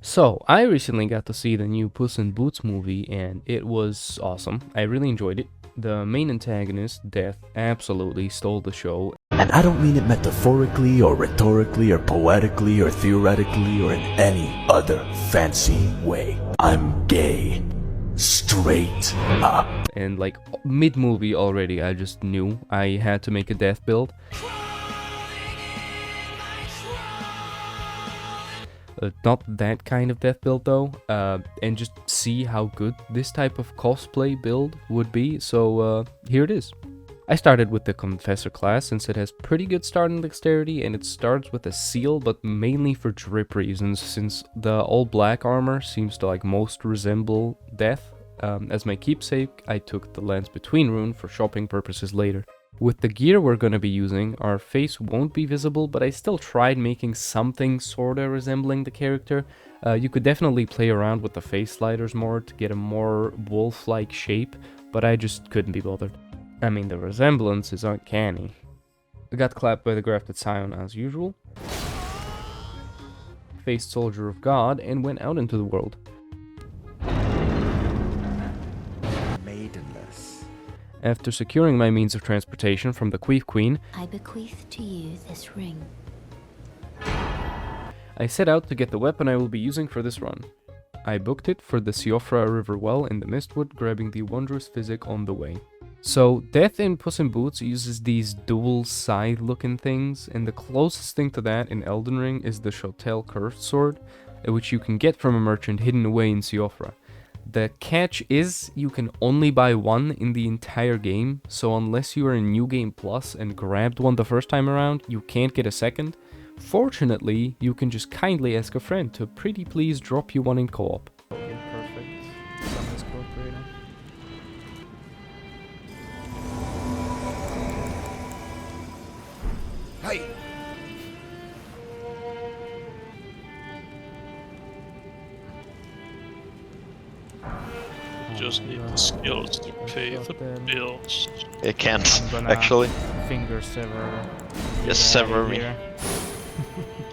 So, I recently got to see the new Puss in Boots movie, and it was awesome. I really enjoyed it. The main antagonist, Death, absolutely stole the show. And I don't mean it metaphorically or rhetorically or poetically or theoretically or in any other fancy way. I'm gay. Straight up. And like mid-movie already, I just knew I had to make a Death build. Not that kind of death build though, and just see how good this type of cosplay build would be, so here it is. I started with the Confessor class since it has pretty good starting dexterity, and it starts with a seal, but mainly for drip reasons, since the all black armor seems to like most resemble Death. As my keepsake, I took the Lance Between rune for shopping purposes later. With the gear we're going to be using, our face won't be visible, but I still tried making something sorta resembling the character. You could definitely play around with the face sliders more to get a more wolf-like shape, but I just couldn't be bothered. I mean, the resemblance is uncanny. I got clapped by the grafted scion as usual, faced Soldier of God, and went out into the world. After securing my means of transportation from the Queef Queen, I bequeath to you this ring. I set out to get the weapon I will be using for this run. I booked it for the Siofra River Well in the Mistwood, grabbing the wondrous physic on the way. So, Death in Puss in Boots uses these dual scythe looking things, and the closest thing to that in Elden Ring is the Shotel curved sword, which you can get from a merchant hidden away in Siofra. The catch is you can only buy one in the entire game, so unless you are in New Game Plus and grabbed one the first time around, you can't get a second. Fortunately, you can just kindly ask a friend to pretty please drop you one in co-op. Okay, perfect. Hey! Just need the skills to pay the bills. It can't, I'm gonna actually. Finger sever. Just sever me.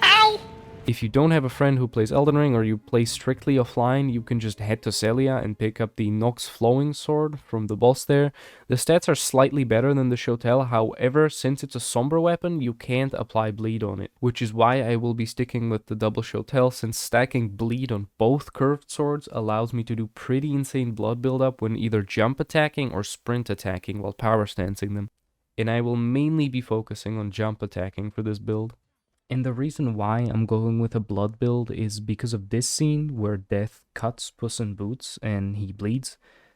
Ow! If you don't have a friend who plays Elden Ring or you play strictly offline, you can just head to Celia and pick up the Nox Flowing Sword from the boss there. The stats are slightly better than the Shotel, however, since it's a somber weapon, you can't apply bleed on it, which is why I will be sticking with the double Shotel, since stacking bleed on both curved swords allows me to do pretty insane blood buildup when either jump attacking or sprint attacking while power stancing them. And I will mainly be focusing on jump attacking for this build. And the reason why I'm going with a blood build is because of this scene where Death cuts Puss in Boots and he bleeds.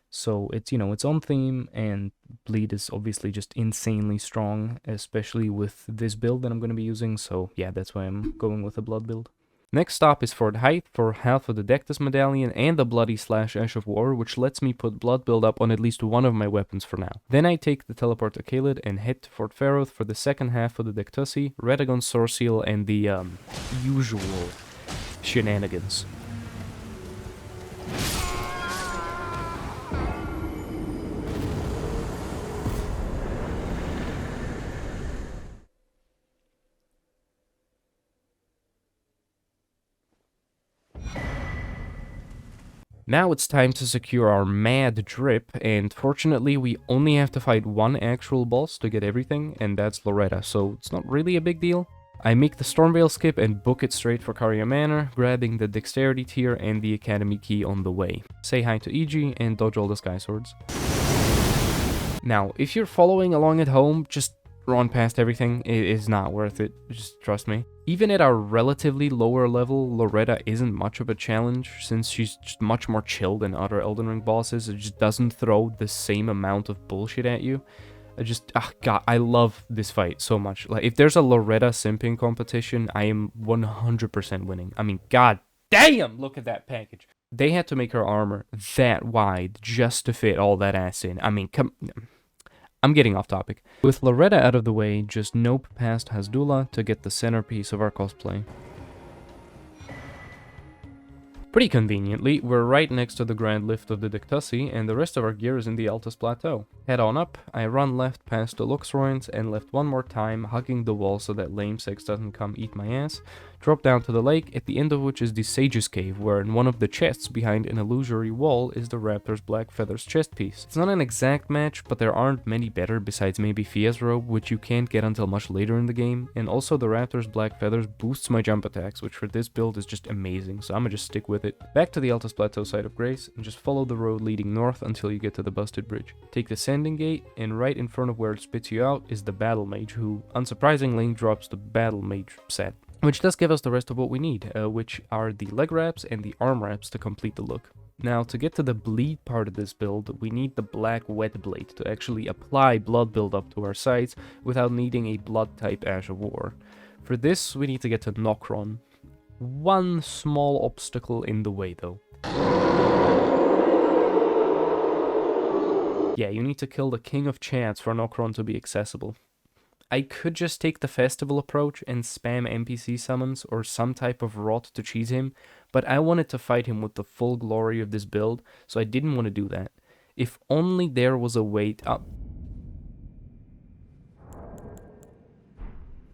So it's, it's on theme, and bleed is obviously just insanely strong, especially with this build that I'm going to be using. So yeah, that's why I'm going with a blood build. Next stop is Fort Height for half of the Dectus Medallion and the Bloody Slash Ash of War, which lets me put blood build up on at least one of my weapons for now. Then I take the teleport to Caelid and head to Fort Faroth for the second half of the Dectusi, Radagon Sorceal, and the usual shenanigans. Now it's time to secure our mad drip, and fortunately we only have to fight one actual boss to get everything, and that's Loretta, so it's not really a big deal. I make the Stormveil skip and book it straight for Caria Manor, grabbing the Dexterity tier and the Academy key on the way. Say hi to EG and dodge all the Sky Swords. Now, if you're following along at home, just run past everything. It is not worth it, just trust me. Even at our relatively lower level, Loretta isn't much of a challenge, since she's just much more chill than other Elden Ring bosses. It just doesn't throw the same amount of bullshit at you. God, I love this fight so much. Like, if there's a Loretta simping competition, I am 100% winning. I mean, god damn, look at that package. They had to make her armor that wide just to fit all that ass in. I mean, I'm getting off topic. With Loretta out of the way, just nope past Hasdula to get the centerpiece of our cosplay. Pretty conveniently, we're right next to the Grand Lift of the Dectusi, and the rest of our gear is in the Altus Plateau. Head on up, I run left past the Lux ruins and left one more time, hugging the wall so that lame sex doesn't come eat my ass. Drop down to the lake, at the end of which is the Sage's Cave, where in one of the chests behind an illusory wall is the Raptor's Black Feathers chest piece. It's not an exact match, but there aren't many better besides maybe Fia's robe, which you can't get until much later in the game, and also the Raptor's Black Feathers boosts my jump attacks, which for this build is just amazing, so I'ma just stick with it. Back to the Altus Plateau side of Grace, and just follow the road leading north until you get to the Busted Bridge. Take the Sending Gate, and right in front of where it spits you out is the Battle Mage, who, unsurprisingly, drops the Battle Mage set. Which does give us the rest of what we need, which are the leg wraps and the arm wraps to complete the look. Now, to get to the bleed part of this build, we need the black wet blade to actually apply blood buildup to our sides without needing a blood type Ash of War. For this, we need to get to Nokron. One small obstacle in the way though. Yeah, you need to kill the King of Chance for Nokron to be accessible. I could just take the festival approach and spam NPC summons or some type of rot to cheese him, but I wanted to fight him with the full glory of this build, so I didn't want to do that. If only there was a way to...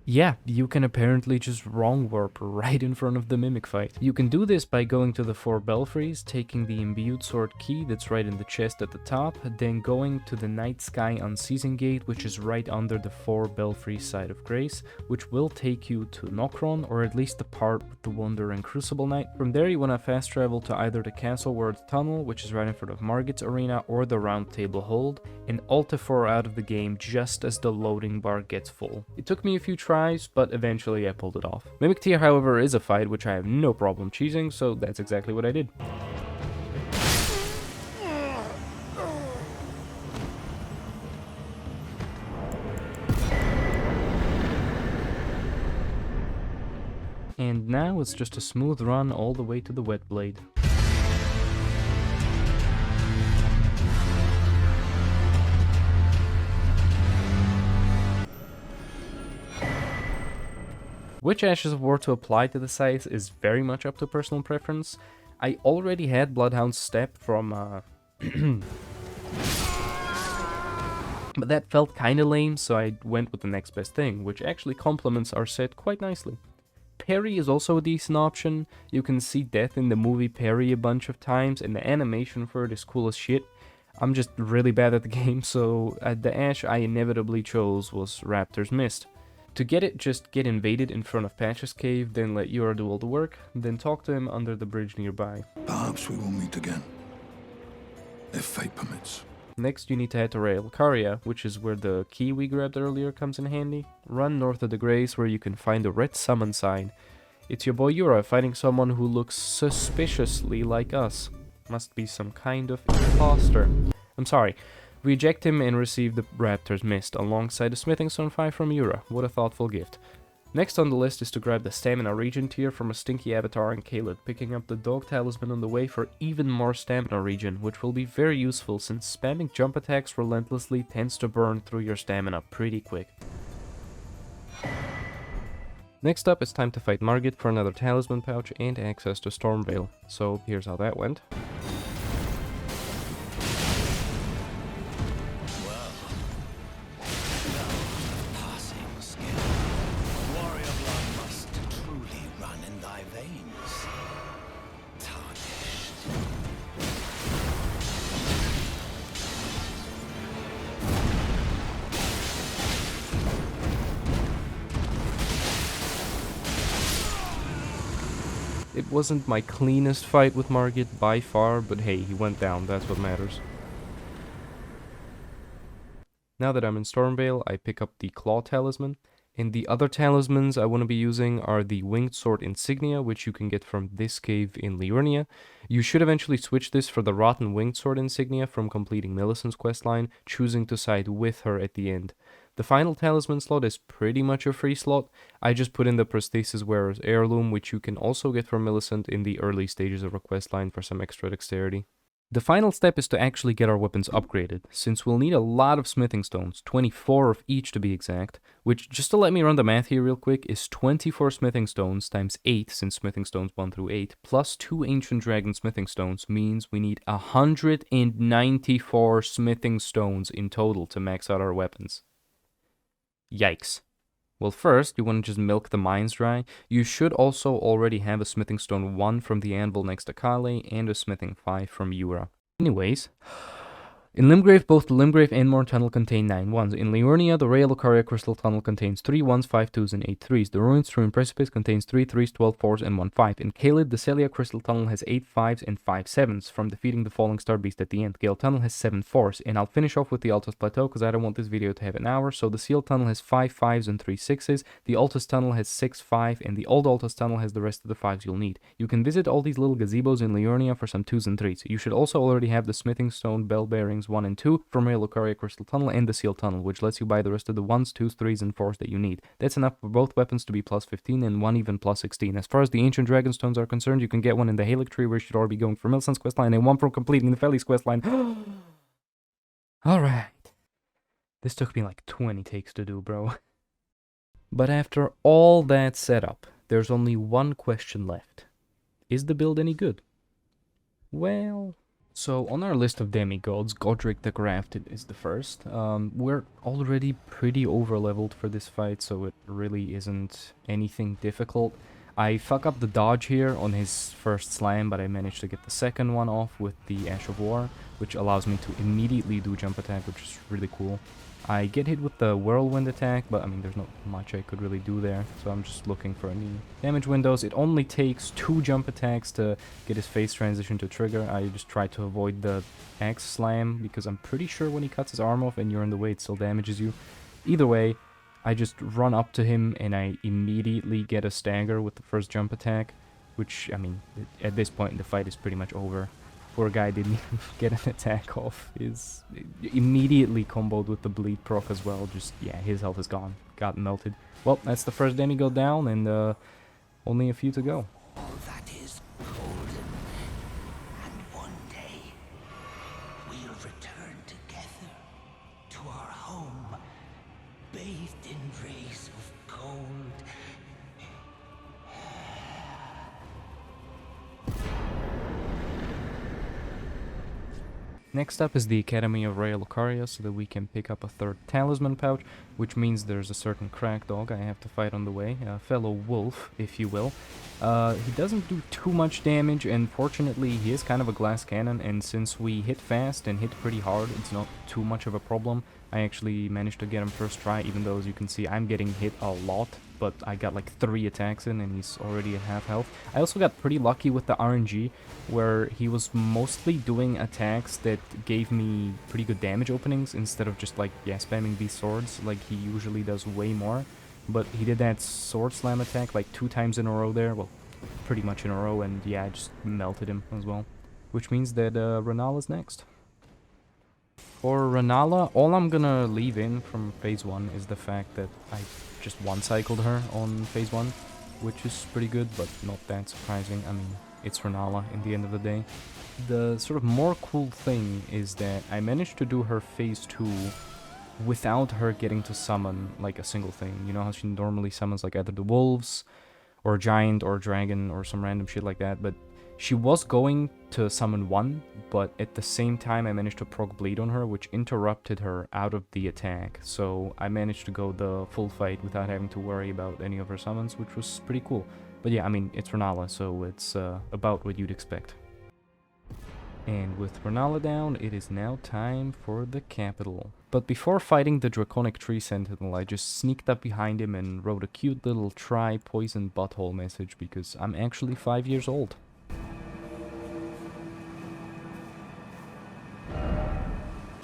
Yeah, you can apparently just wrong warp right in front of the Mimic fight. You can do this by going to the 4 belfries, taking the imbued sword key that's right in the chest at the top, then going to the Night Sky Unceasing Gate, which is right under the 4 belfry side of Grace, which will take you to Nokron, or at least the part with the Wonder and Crucible Knight. From there you want to fast travel to either the Castle World Tunnel, which is right in front of Margit's Arena, or the Round Table Hold, and Ultifor out of the game just as the loading bar gets full. It took me a few tries, but eventually I pulled it off. Mimic Tier, however, is a fight which I have no problem cheesing, so that's exactly what I did. And now it's just a smooth run all the way to the Wet Blade. Which Ashes of War to apply to the sides is very much up to personal preference. I already had Bloodhound's Step from but that felt kinda lame, so I went with the next best thing, which actually complements our set quite nicely. Parry is also a decent option. You can see Death in the movie Parry a bunch of times, and the animation for it is cool as shit. I'm just really bad at the game, so the Ash I inevitably chose was Raptor's Mist. To get it, just get invaded in front of Patch's cave, then let Yura do all the work, then talk to him under the bridge nearby. Perhaps we will meet again, if fate permits. Next, you need to head to Rael'Karia, which is where the key we grabbed earlier comes in handy. Run north of the Grace, where you can find the red summon sign. It's your boy Yura fighting someone who looks suspiciously like us. Must be some kind of imposter. I'm sorry. We eject him and receive the Raptor's Mist, alongside the Smithing Stone 5 from Yura. What a thoughtful gift. Next on the list is to grab the Stamina Regen tier from a Stinky Avatar and Kaled, picking up the Dog Talisman on the way for even more Stamina Regen, which will be very useful since spamming jump attacks relentlessly tends to burn through your stamina pretty quick. Next up, it's time to fight Margit for another Talisman pouch and access to Stormveil. So here's how that went. It wasn't my cleanest fight with Margit by far, but hey, he went down, that's what matters. Now that I'm in Stormveil, I pick up the Claw Talisman, and the other talismans I want to be using are the Winged Sword Insignia, which you can get from this cave in Liurnia. You should eventually switch this for the Rotten Winged Sword Insignia from completing Millicent's questline, choosing to side with her at the end. The final talisman slot is pretty much a free slot. I just put in the Prosthesis Wearer's Heirloom, which you can also get from Millicent in the early stages of her questline for some extra dexterity. The final step is to actually get our weapons upgraded, since we'll need a lot of smithing stones, 24 of each to be exact, which, just to let me run the math here real quick, is 24 smithing stones times 8, since smithing stones 1 through 8, plus 2 ancient dragon smithing stones means we need 194 smithing stones in total to max out our weapons. Yikes. Well, first, you want to just milk the mines dry. You should also already have a smithing stone 1 from the anvil next to Kale and a smithing 5 from Yura. Anyways, in Limgrave, both the Limgrave and Morn Tunnel contain 9 ones. In Liurnia, the Rea Lucaria Crystal Tunnel contains 3 ones, 5 twos, and 8 threes. The Ruined Stream Precipice contains 3 threes, 12 fours, and 1 5. In Kaled, the Celia Crystal Tunnel has 8 fives and 5 sevens from defeating the Falling Star Beast at the end. Gale Tunnel has 7 fours. And I'll finish off with the Altus Plateau because I don't want this video to have an hour. So the Seal Tunnel has 5 fives and 3 sixes. The Altus Tunnel has 6 5, and the Old Altus Tunnel has the rest of the 5s you'll need. You can visit all these little gazebos in Liurnia for some 2s and 3s. You should also already have the Smithing Stone Bell Bearings 1 and 2 from Rea Lucaria Crystal Tunnel and the Seal Tunnel, which lets you buy the rest of the 1s, 2s, 3s, and 4s that you need. That's enough for both weapons to be plus 15 and 1 even plus 16. As far as the Ancient Dragon Stones are concerned, you can get one in the Halic Tree, where you should already be going for Milson's questline, and one from completing the Feli's questline. Alright. This took me like 20 takes to do, bro. But after all that setup, there's only one question left. Is the build any good? Well... So, on our list of demigods, Godric the Grafted is the first. We're already pretty over-leveled for this fight, so it really isn't anything difficult. I fuck up the dodge here on his first slam, but I managed to get the second one off with the Ash of War, which allows me to immediately do jump attack, which is really cool. I get hit with the whirlwind attack, but I mean, there's not much I could really do there, so I'm just looking for any damage windows. It only takes 2 jump attacks to get his phase transition to trigger. I just try to avoid the axe slam, because I'm pretty sure when he cuts his arm off and you're in the way, it still damages you. Either way, I just run up to him and I immediately get a stagger with the first jump attack, which, I mean, at this point in the fight is pretty much over. Poor guy didn't even get an attack off. Is immediately comboed with the bleed proc as well. Just, yeah, his health is gone. Got melted. Well, that's the first demigod down, and only a few to go. All that is golden, and one day we'll return together to our home, bathed in rays of gold. Next up is the Academy of Rea Lucaria, so that we can pick up a 3rd talisman pouch, which means there's a certain crack dog I have to fight on the way, a fellow wolf, if you will. He doesn't do too much damage, and fortunately he is kind of a glass cannon, and since we hit fast and hit pretty hard, it's not too much of a problem. I actually managed to get him first try, even though, as you can see, I'm getting hit a lot, but I got like 3 attacks in and he's already at half health. I also got pretty lucky with the RNG, where he was mostly doing attacks that gave me pretty good damage openings instead of just like, yeah, spamming these swords like he usually does way more. But he did that sword slam attack like 2 times in a row there, well, pretty much in a row, and yeah, I just melted him as well. Which means that Renala's next. For Renala, all I'm gonna leave in from phase 1 is the fact that I just one-cycled her on phase 1, which is pretty good, but not that surprising. I mean, it's Renala in the end of the day. The sort of more cool thing is that I managed to do her phase 2 without her getting to summon like a single thing. You know how she normally summons like either the wolves, or a giant, or a dragon, or some random shit like that, but she was going to summon 1, but at the same time I managed to proc bleed on her, which interrupted her out of the attack. So I managed to go the full fight without having to worry about any of her summons, which was pretty cool. But yeah, I mean, it's Renala, so it's about what you'd expect. And with Renala down, it is now time for the capital. But before fighting the Draconic Tree Sentinel, I just sneaked up behind him and wrote a cute little try poison butthole message, because I'm actually 5 years old.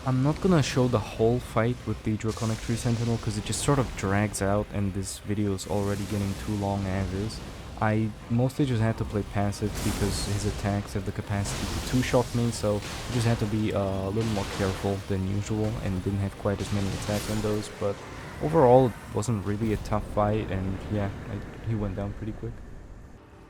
I'm not gonna show the whole fight with the Draconic Tree Sentinel because it just sort of drags out and this video is already getting too long as is. I mostly just had to play passive because his attacks have the capacity to two-shot me, so I just had to be a little more careful than usual and didn't have quite as many attack windows, but overall it wasn't really a tough fight, and yeah, he went down pretty quick.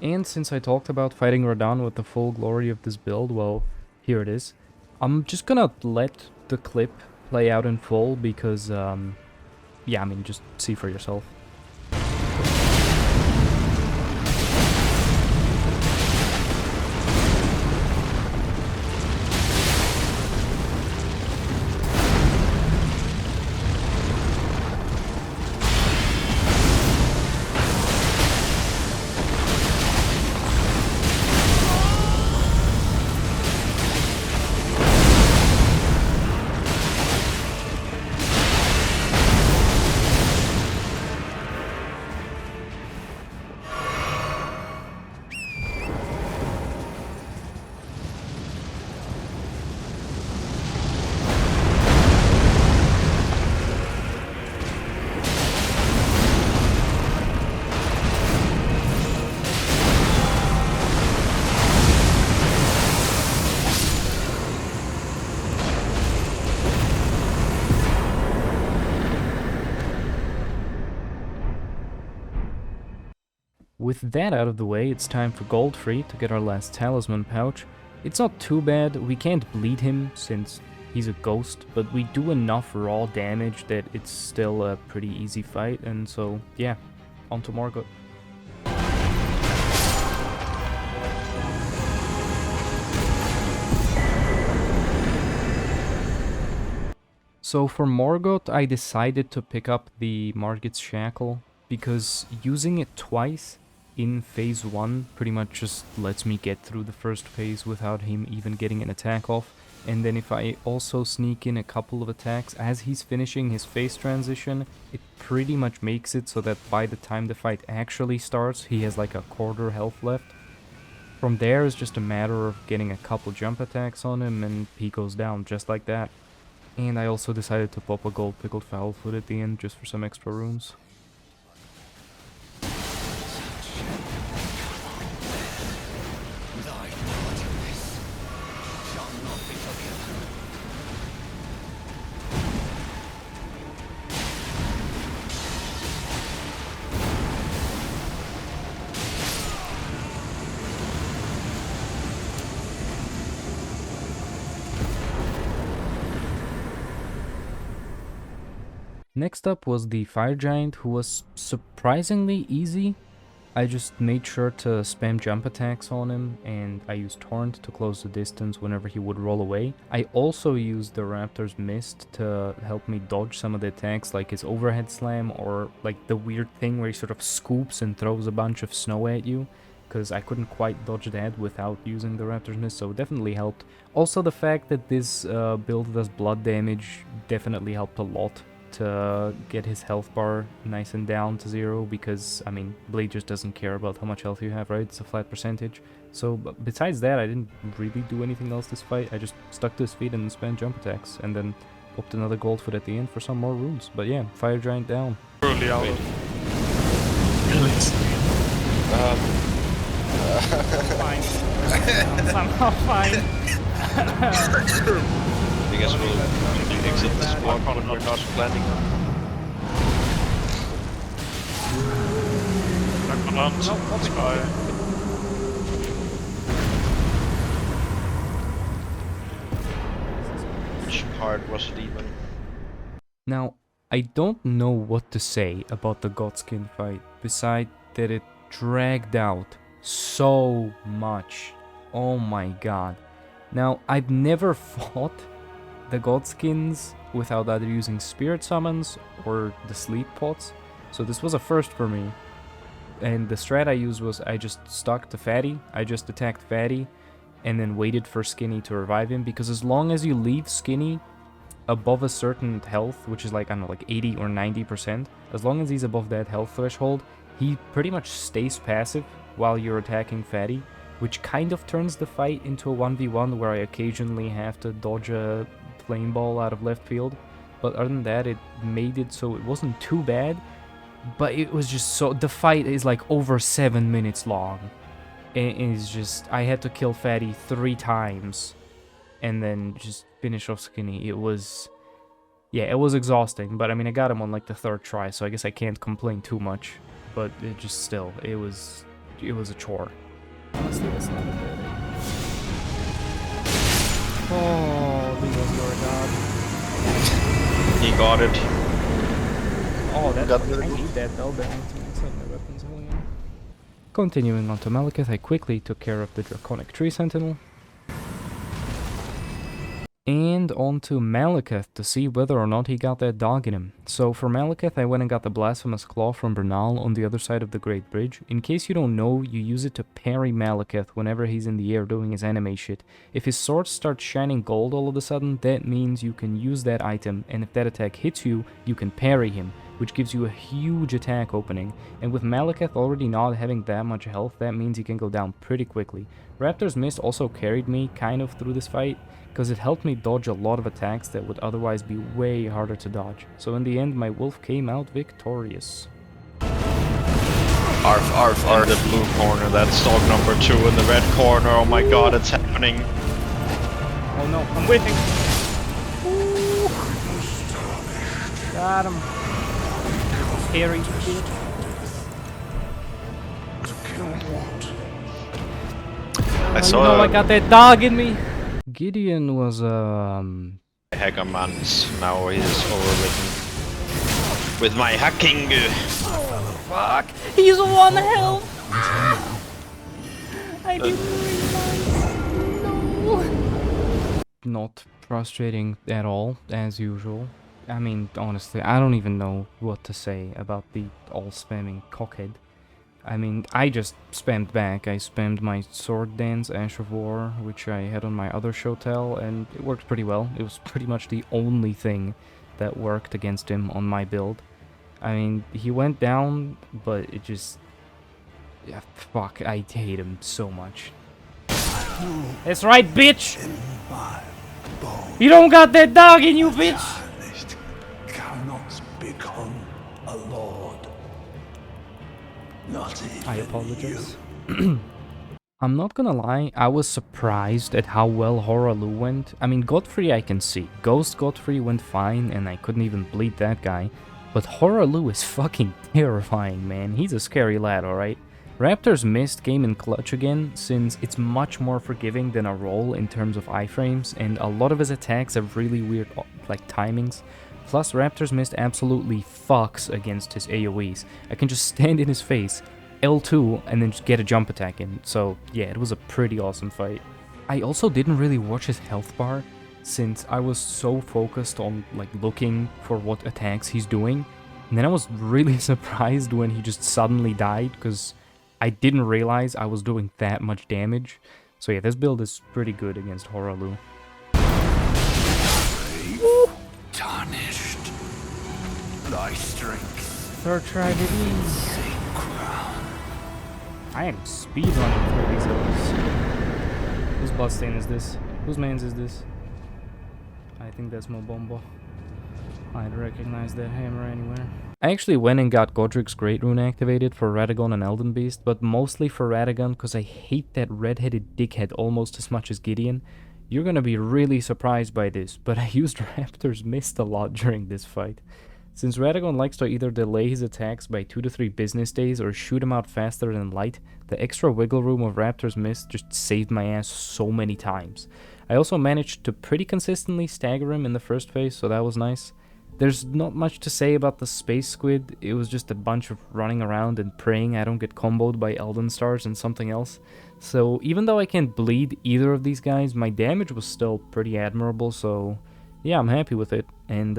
And since I talked about fighting Radahn with the full glory of this build, well, Here it is. I'm just gonna let the clip play out in full because, yeah, I mean, just see for yourself. With that out of the way, it's time for Goldfree to get our last talisman pouch. It's not too bad, we can't bleed him since he's a ghost, but we do enough raw damage that it's still a pretty easy fight, and so yeah, on to Morgoth. So for Morgoth, I decided to pick up the Margit's Shackle, because using it twice in phase 1 pretty much just lets me get through the first phase without him even getting an attack off. And then if I also sneak in a couple of attacks as he's finishing his phase transition, it pretty much makes it so that by the time the fight actually starts, he has like a quarter health left. From there, it's just a matter of getting a couple jump attacks on him and he goes down just like that. And I also decided to pop a gold pickled fowl-foot at the end just for some extra runes. Next up was the Fire Giant, who was surprisingly easy. I just made sure to spam jump attacks on him, and I used Torrent to close the distance whenever he would roll away. I also used the Raptor's Mist to help me dodge some of the attacks, like his overhead slam, or like the weird thing where he sort of scoops and throws a bunch of snow at you, because I couldn't quite dodge that without using the Raptor's Mist, so it definitely helped. Also the fact that this build does blood damage definitely helped a lot to get his health bar nice and down to 0, because, I mean, Blade just doesn't care about how much health you have, right? It's a flat percentage. So, besides that, I didn't really do anything else this fight. I just stuck to his feet and spammed jump attacks, and then popped another gold foot at the end for some more runes. But yeah, Fire Giant down. Really out of... Really? Fine. Somehow fine. You guys will exit the squad when we're not planning. Which part was it even? Now, I don't know what to say about the Godskin fight, beside that it dragged out so much. Oh my god. Now, I've never fought the Godskins without either using Spirit Summons or the Sleep Pots, so this was a first for me. And the strat I used was I just stuck to Fatty, I just attacked Fatty, and then waited for Skinny to revive him, because as long as you leave Skinny above a certain health, which is like, I don't know, like 80 or 90%, as long as he's above that health threshold, he pretty much stays passive while you're attacking Fatty, which kind of turns the fight into a 1v1 where I occasionally have to dodge a flame ball out of left field. But other than that, it made it so it wasn't too bad, but it was just so... The fight is like over 7 minutes long. And it's just... I had to kill Fatty 3 times and then just finish off Skinny. It was... Yeah, it was exhausting, but I mean, I got him on like the 3rd try, so I guess I can't complain too much. But it just still... It was a chore. Honestly, that's not a bad idea. got it. Oh, that Got I the- need that bell bearing to inside my weapons. Hell yeah. Continuing on to Malekith, I quickly took care of the Draconic Tree Sentinel. And on to Malekith to see whether or not he got that dog in him. So for Malekith, I went and got the Blasphemous Claw from Bernal on the other side of the Great Bridge. In case you don't know, you use it to parry Malekith whenever he's in the air doing his anime shit. If his sword starts shining gold all of a sudden, that means you can use that item, and if that attack hits you, you can parry him, which gives you a huge attack opening. And with Malekith already not having that much health, that means he can go down pretty quickly. Raptor's Mist also carried me kind of through this fight, because it helped me dodge a lot of attacks that would otherwise be way harder to dodge. So in the end, my wolf came out victorious. Arf, arf, arf. The blue corner, that's dog number 2 in the red corner. Oh my god, it's happening. Oh no, I'm waiting. Ooh. Got him. Scary shit. I You saw know I got that dog in me. Gideon was Hagermans. Now he's overwritten with my hacking. fuck. He's 1 health. I didn't realize. No. Not frustrating at all, as usual. I mean, honestly, I don't even know what to say about the all-spamming cockhead. I mean, I just spammed back. I spammed my Sword Dance Ash of War, which I had on my other Shotel, and it worked pretty well. It was pretty much the only thing that worked against him on my build. I mean, he went down, but it just... yeah, fuck, I hate him so much. That's right, bitch! You don't got that dog in you, bitch! Cannot become a lord. Not even I apologize. I'm not gonna lie, I was surprised at how well Horalu went. I mean, Godfrey I can see. Ghost Godfrey went fine, and I couldn't even bleed that guy. But Horalu is fucking terrifying, man. He's a scary lad, alright? Raptor's Mist came in clutch again, since it's much more forgiving than a roll in terms of iframes, and a lot of his attacks have really weird, like, timings. Plus, Raptor's Mist absolutely fucks against his AoEs. I can just stand in his face, L2, and then just get a jump attack in. So, yeah, it was a pretty awesome fight. I also didn't really watch his health bar, since I was so focused on, like, looking for what attacks he's doing. And then I was really surprised when he just suddenly died, because I didn't realize I was doing that much damage. So yeah, this build is pretty good against Horalu. tarnished. Thy strength. Third try, baby. I am speedrunning through these levels. Whose Bloodstain is this? Whose man's is this? I think that's Mobombo. I'd recognize that hammer anywhere. I actually went and got Godric's Great Rune activated for Radagon and Elden Beast, but mostly for Radagon because I hate that red-headed dickhead almost as much as Gideon. You're gonna be really surprised by this, but I used Raptor's Mist a lot during this fight. Since Radagon likes to either delay his attacks by 2 to 3 business days or shoot him out faster than light, the extra wiggle room of Raptor's Mist just saved my ass so many times. I also managed to pretty consistently stagger him in the first phase, so that was nice. There's not much to say about the Space Squid. It was just a bunch of running around and praying I don't get comboed by Elden Stars and something else. So even though I can't bleed either of these guys, my damage was still pretty admirable, so yeah, I'm happy with it. And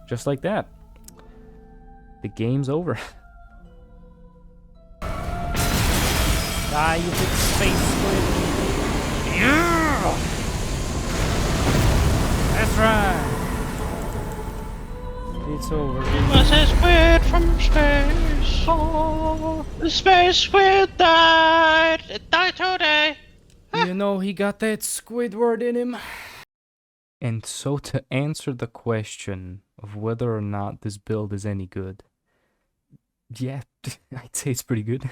just like that, the game's over. Die, you big space squid. Yeah! That's right. It's over. It was a squid from space. Oh, the space squid died. It died today. You know, he got that Squidward in him. And so to answer the question of whether or not this build is any good, yeah, I'd say it's pretty good.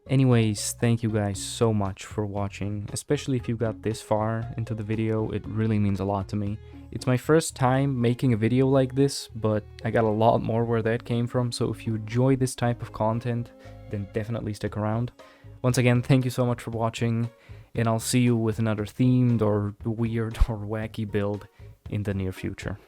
Anyways, thank you guys so much for watching, especially if you got this far into the video. It really means a lot to me. It's my first time making a video like this, but I got a lot more where that came from, so if you enjoy this type of content, then definitely stick around. Once again, thank you so much for watching, and I'll see you with another themed or weird or wacky build in the near future.